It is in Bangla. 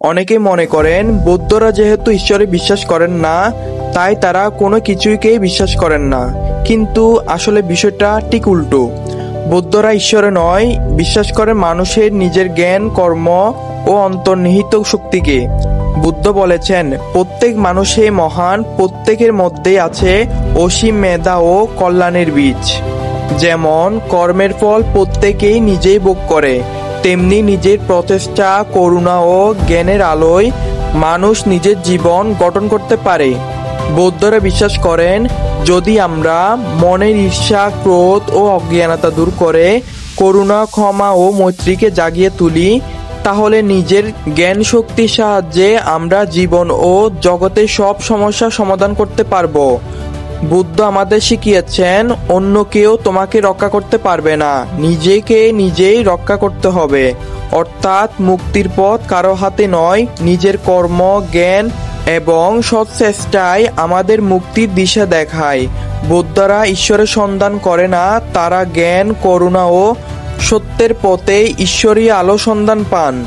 অনেকে মনে করেন বৌদ্ধরা যেহেতু ঈশ্বরে বিশ্বাস করেন না, তাই তারা কোনো কিছুকেই বিশ্বাস করেন না। কিন্তু আসলে বিষয়টা ঠিক উল্টো। বৌদ্ধরা ঈশ্বরে নয়, বিশ্বাস করে মানুষের নিজের জ্ঞান, কর্ম ও অন্তর্নিহিত শক্তিকে। বুদ্ধ বলেছেন, প্রত্যেক মানুষই মহান, প্রত্যেকের মধ্যেই আছে অসীম মেধা ও কল্যাণের বীজ। যেমন কর্মের ফল প্রত্যেকেই নিজেই ভোগ করে, তেমনি নিজের প্রচেষ্টা, করুণা ও জ্ঞানের আলোয় মানুষ নিজের জীবন গঠন করতে পারে। বৌদ্ধরা বিশ্বাস করেন, যদি আমরা মনের ঈর্ষা, ক্রোধ ও অজ্ঞানতা দূর করে করুণা, ক্ষমা ও মৈত্রীকে জাগিয়ে তুলি, তাহলে নিজের জ্ঞান শক্তির সাহায্যে আমরা জীবন ও জগতের সব সমস্যার সমাধান করতে পারবো। বুদ্ধ আমাদের শিখিয়েছেন, অন্য কেউ তোমাকে রক্ষা করতে পারবে না, নিজেকে নিজেই রক্ষা করতে হবে। অর্থাৎ মুক্তির পথ কারো হাতে নয়, নিজের কর্ম, জ্ঞান এবং সৎ চেষ্টায় আমাদের মুক্তির দিশা দেখায়। বৌদ্ধরা ঈশ্বরের সন্ধান করে না, তারা জ্ঞান, করুণা ও সত্যের পথে ঈশ্বরী আলো সন্ধান পান।